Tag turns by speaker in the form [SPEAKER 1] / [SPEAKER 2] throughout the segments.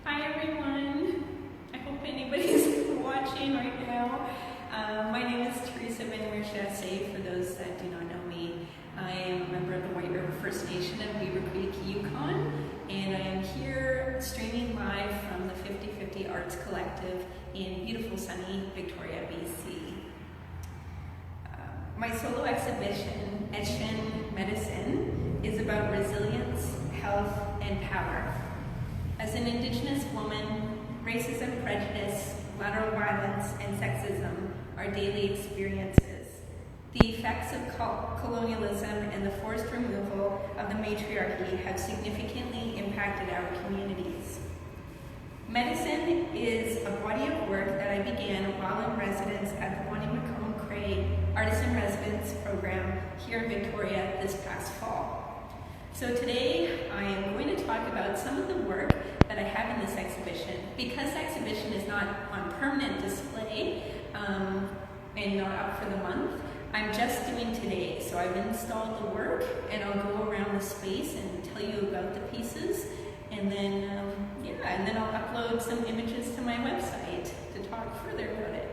[SPEAKER 1] Hi everyone. I hope anybody's watching right now. My name is Teresa Vander Meer-Chasse, for those that do not know me. I am a member of the White River First Nation of Beaver Creek, Yukon, and I am here streaming live from the 50/50 Arts Collective in beautiful sunny Victoria, BC. My solo exhibition, Etshinh Medicine, is about resilience, health, and power. As an Indigenous woman, racism, prejudice, lateral violence, and sexism are daily experiences. The effects of colonialism and the forced removal of the matriarchy have significantly impacted our communities. Medicine is a body of work that I began while in residence at the Bonnie McComb Craig Artisan Residence Program here in Victoria this past fall. So today I am going to talk about some of the work that I have in this exhibition. Because the exhibition is not on permanent display and not up for the month, I'm just doing today. So I've installed the work and I'll go around the space and tell you about the pieces, and then I'll upload some images to my website to talk further about it.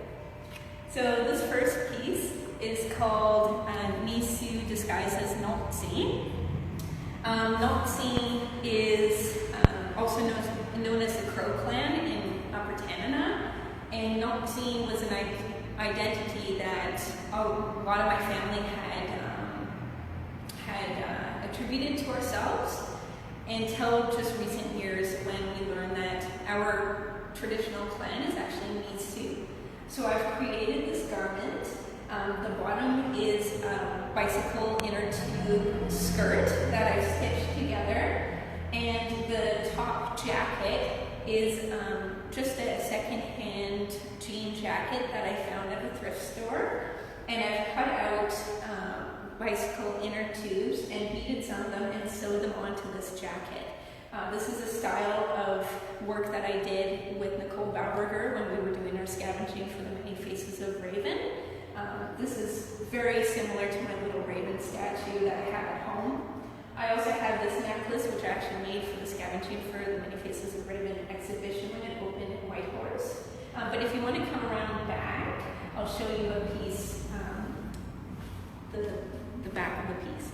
[SPEAKER 1] So this first piece is called Nisu disguised as Noptsi. Noptsi is also known as the Crow Clan in Upper Canada, and Noptsi was an identity that a lot of my family had attributed to ourselves until just recent years when we learned that our traditional clan is actually Nisu. So I've created this garment. The bottom is a bicycle inner tube skirt that I've stitched together, and the top jacket is just a second-hand jean jacket that I found at a thrift store, and I've cut out bicycle inner tubes and beaded some of them and sewed them onto this jacket. This is a style of work that I did with Nicole Bauberger when we were doing our scavenging for the Many Faces of Raven. This is very similar to my little raven statue that I have at home. I also have this necklace, which I actually made for the scavenging for the Many Faces of Raven exhibition when it opened in Whitehorse. But if you want to come around back, I'll show you a piece, the back of the piece.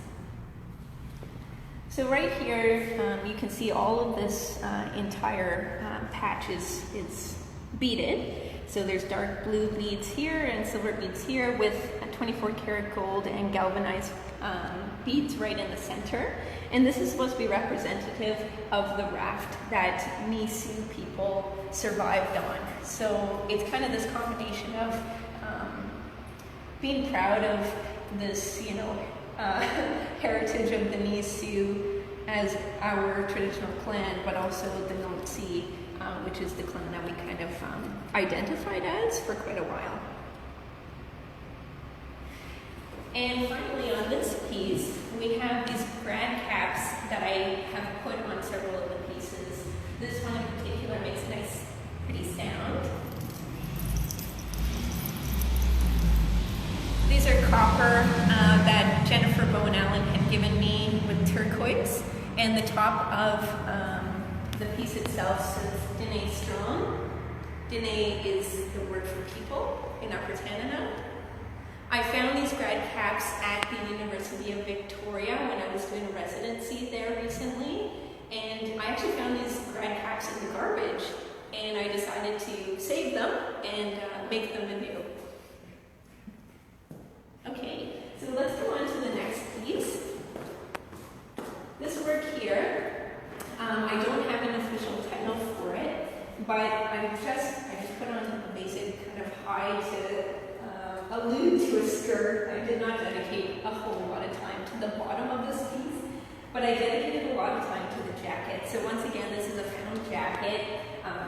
[SPEAKER 1] So right here, you can see all of this entire patch is beaded. So there's dark blue beads here and silver beads here with 24 karat gold and galvanized beads right in the center. And this is supposed to be representative of the raft that Nisu people survived on. So it's kind of this combination of being proud of this, heritage of the Nisu as our traditional clan, but also the Noptsi, which is the clan that we kind of identified as for quite a while. And finally, on this piece, we have these grad caps that I have put on several of the pieces. This one in particular makes a nice, pretty sound. These are copper that Jennifer Bowen Allen had given me with turquoise, and the top of the piece itself says Dene Strong. Dene is the word for people in Upper Canada. I found these grad caps at the University of Victoria when I was doing a residency there recently, and I actually found these grad caps in the garbage, and I decided to save them and make them anew. Okay, so let's go on to the next piece. This work here, I don't have an official title for it, but I just put on a basic kind of hide to allude to a skirt. I did not dedicate a whole lot of time to the bottom of this piece, but I dedicated a lot of time to the jacket. So once again, this is a found jacket.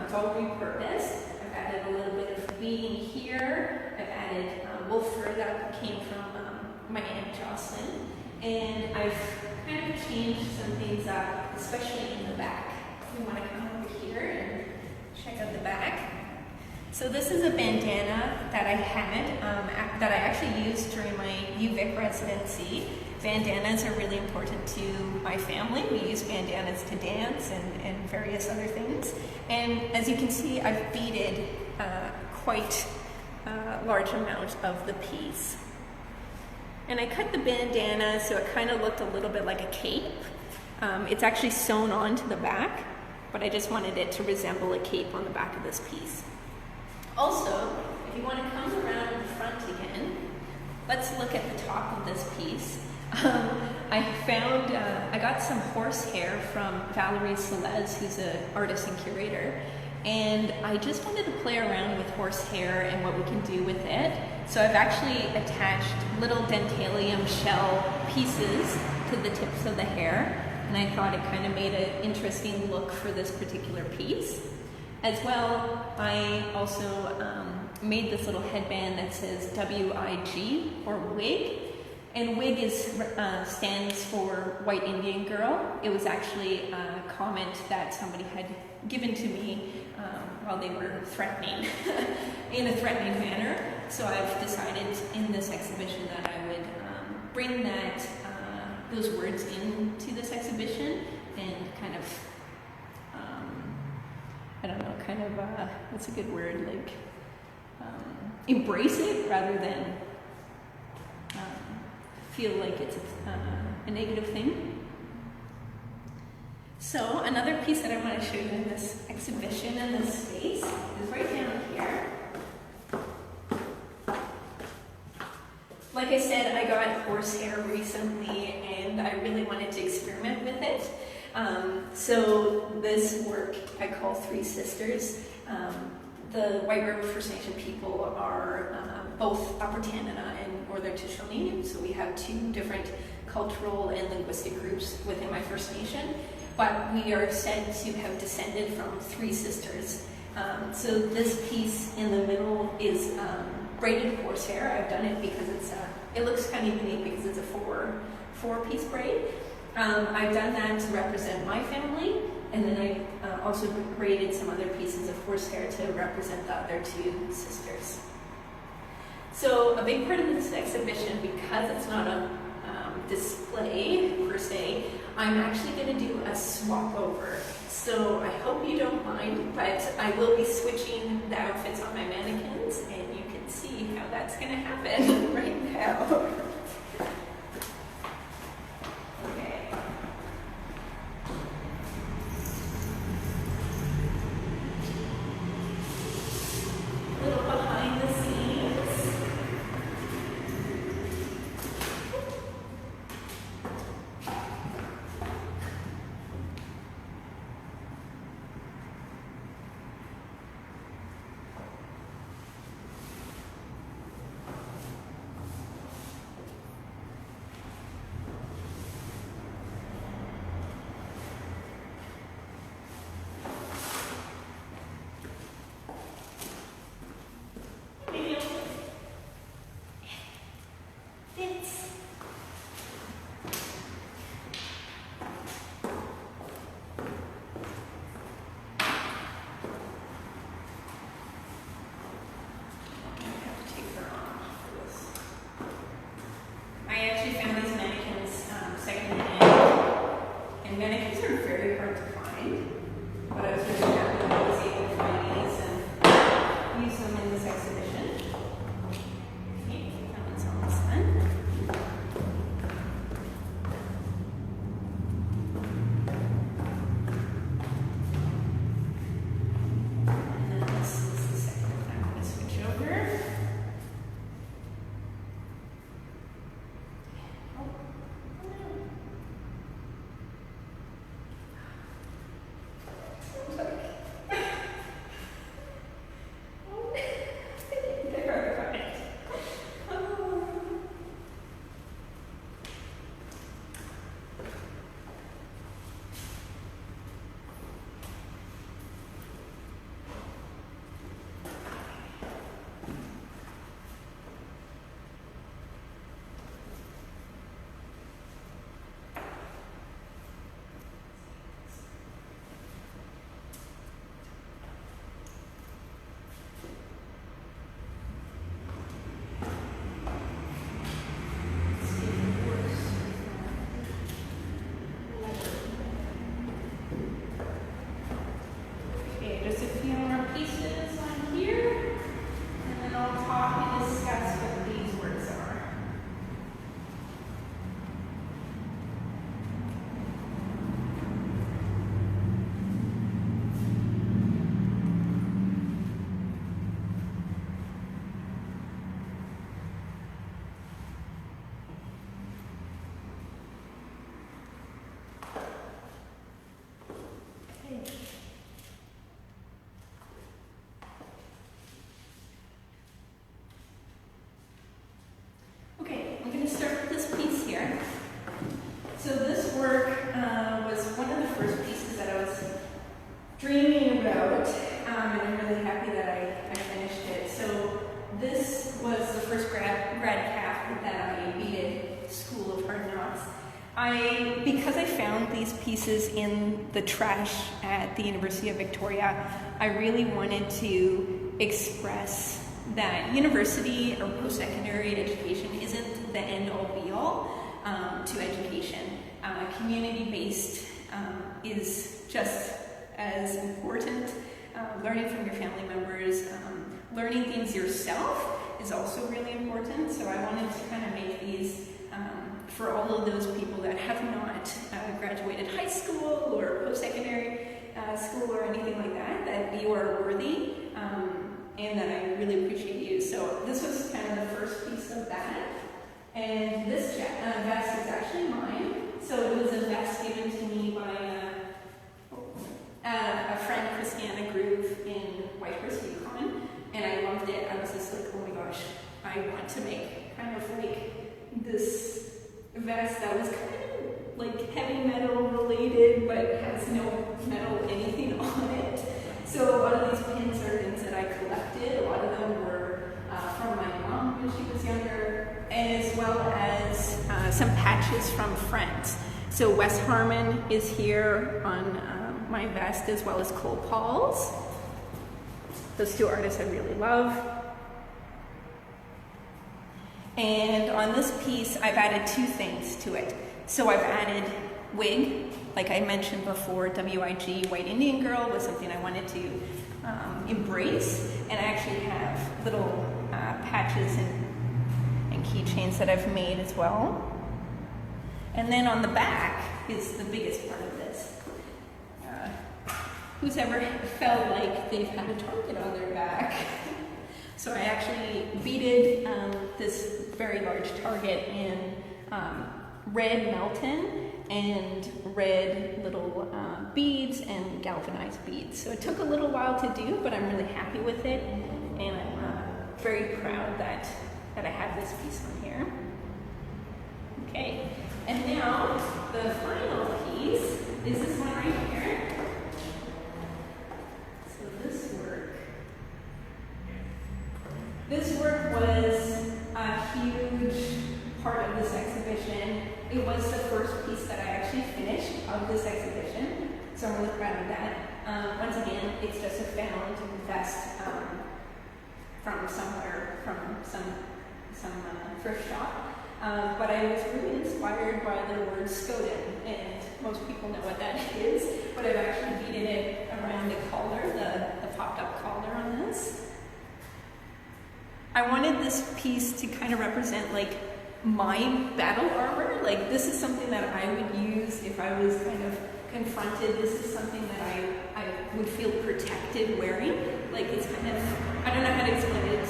[SPEAKER 1] It's all repurposed. I've added a little bit of beading here. I've added wool fur that came from my Aunt Jocelyn, and I've kind of changed some things up, especially in the back. We want to come over here and check out the back. So this is a bandana that I had, that I actually used during my UVic residency. bandanas are really important to my family. We use bandanas to dance and various other things. And as you can see, I've beaded quite a large amount of the piece. And I cut the bandana so it kind of looked a little bit like a cape. It's actually sewn onto the back, but I just wanted it to resemble a cape on the back of this piece. Also, if you want to come around the front again, let's look at the top of this piece. I got some horsehair from Valerie Celez, who's an artist and curator, and I just wanted to play around with horsehair and what we can do with it. So I've actually attached little dentalium shell pieces to the tips of the hair, and I thought it kind of made an interesting look for this particular piece. As well, I also made this little headband that says WIG, or wig. And wig stands for White Indian Girl. It was actually a comment that somebody had given to me while they were threatening, in a threatening manner. So I've decided in this exhibition that I would bring those words into this exhibition and kind of, I don't know, kind of, what's a good word, like, embrace it rather than feel like it's a negative thing. So another piece that I want to show you in this exhibition, in this space, is right down here. Like I said, I got horsehair recently and I really wanted to experiment with it. So this work I call Three Sisters. The White River First Nation people are both Upper Canada and Northern Tutchone, so we have two different cultural and linguistic groups within my First Nation, but we are said to have descended from three sisters. So this piece in the middle is braided horsehair. I've done it because it looks kind of unique because it's a four-piece braid. I've done that to represent my family, and then I also braided some other pieces of horsehair to represent the other two sisters. So a big part of this exhibition, because it's not a display per se, I'm actually going to do a swap over. So I hope you don't mind, but I will be switching the outfits on my mannequins, and you can see how that's going to happen right now. dreaming about, and I'm really happy that I finished it. So this was the first grad cap that I beaded School of Hard Knocks. Because I found these pieces in the trash at the University of Victoria, I really wanted to express that university or post-secondary education isn't the end-all be-all to education. Community-based is just as important. Learning from your family members, learning things yourself is also really important. So I wanted to kind of make these for all of those people that have not graduated high school or post-secondary school or anything like that, that you are worthy and that I really appreciate you. So this was kind of the first piece of that. And this vest is actually mine. So it was a vest given to me by a friend, Christiana Groove, in Whitehorse, Yukon, and I loved it. I was just like, oh my gosh, I want to make kind of like this vest that was kind of like heavy metal related, but has no metal anything on it. So a lot of these pins are things that I collected. A lot of them were from my mom when she was younger, as well as some patches from friends. So Wes Harmon is here on my vest, as well as Cole Paul's. Those two artists I really love. And on this piece, I've added two things to it. So I've added wig, like I mentioned before, WIG, White Indian Girl, was something I wanted to embrace. And I actually have little patches and keychains that I've made as well. And then on the back is the biggest part of this. Who's ever felt like they've had a target on their back? So I actually beaded this very large target in red Melton and red little beads and galvanized beads. So it took a little while to do, but I'm really happy with it, and I'm very proud that I have this piece on here. Okay, and now the final piece is this one right here. This work was a huge part of this exhibition. It was the first piece that I actually finished of this exhibition, so I'm really proud of that. Once again, it's just a found vest from somewhere, from some thrift shop. But I was really inspired by the word Skoden, and most people know what that is, but I've actually beaded it around the collar, the popped-up collar on this. I wanted this piece to kind of represent like my battle armor. Like this is something that I would use if I was kind of confronted. This is something that I would feel protected wearing. Like it's kind of, I don't know how to explain it.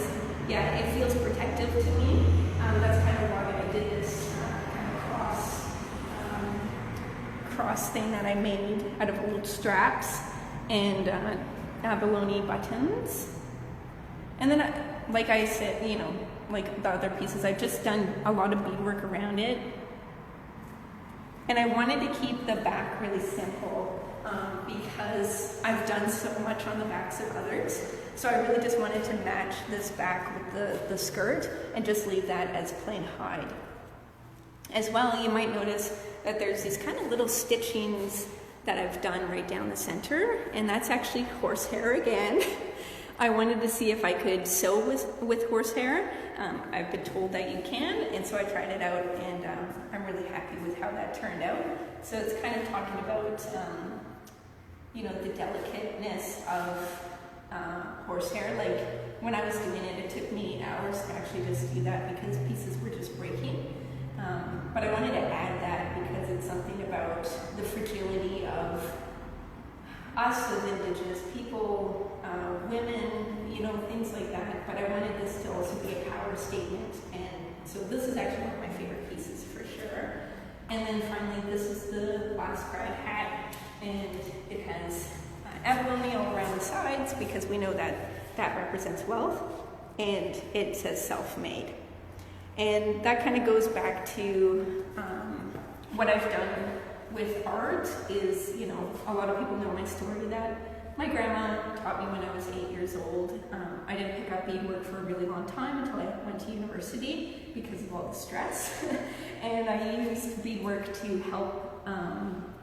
[SPEAKER 1] Yeah, it feels protective to me. That's kind of why I did this kind of cross thing that I made out of old straps and abalone buttons. And then, like I said, you know, like the other pieces, I've just done a lot of beadwork around it. And I wanted to keep the back really simple because I've done so much on the backs of others. So I really just wanted to match this back with the skirt and just leave that as plain hide. As well, you might notice that there's these kind of little stitchings that I've done right down the center, and that's actually horsehair again. I wanted to see if I could sew with horsehair. I've been told that you can, and so I tried it out, and I'm really happy with how that turned out. So it's kind of talking about, you know, the delicateness of horsehair. Like when I was doing it, it took me hours to actually just do that because pieces were just breaking. But I wanted to add that because it's something about the fragility of us as Indigenous people, women, you know, things like that. But I wanted this to also be a power statement. And so this is actually one of my favorite pieces for sure. And then finally, this is the last grad hat. And it has abalone all around the sides because we know that that represents wealth. And it says self-made. And that kind of goes back to what I've done with art is, you know, a lot of people know my story that my grandma taught me when I was 8 years old. I didn't pick up beadwork for a really long time until I went to university because of all the stress. And I used beadwork to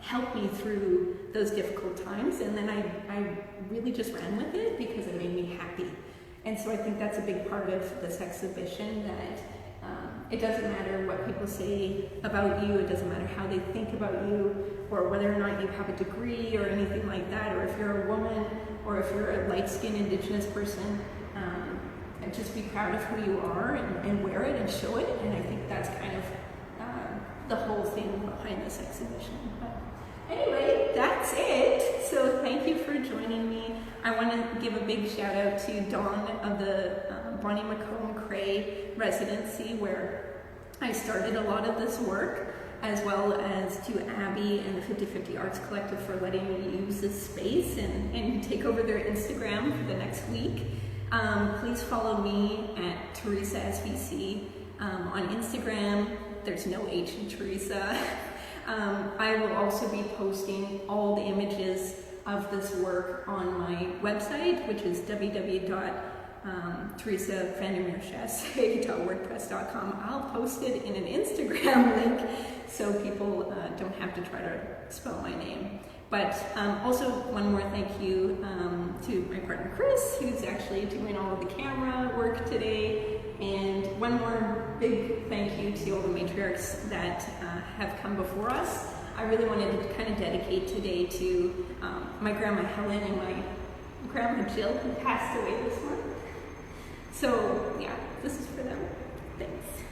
[SPEAKER 1] help me through those difficult times. And then I really just ran with it because it made me happy. And so I think that's a big part of this exhibition, that it doesn't matter what people say about you, it doesn't matter how they think about you, or whether or not you have a degree or anything like that, or if you're a woman, or if you're a light-skinned Indigenous person, and just be proud of who you are and wear it and show it. And I think that's kind of the whole thing behind this exhibition. But anyway, that's it. So thank you for joining me. I want to give a big shout out to Dawn of the Bonnie Macomb Cray residency, where I started a lot of this work, as well as to Abby and the 50/50 Arts Collective for letting me use this space and take over their Instagram for the next week. Please follow me at Teresa SVC on Instagram. There's no H in Teresa. I will also be posting all the images of this work on my website, which is www.teresavander.wordpress.com. I'll post it in an Instagram link so people don't have to try to spell my name. But also one more thank you to my partner Chris, who's actually doing all of the camera work today. And one more big thank you to all the matriarchs that have come before us. I really wanted to kind of dedicate today to my grandma Helen and my grandma Jill, who passed away this month. So yeah, this is for them. Thanks.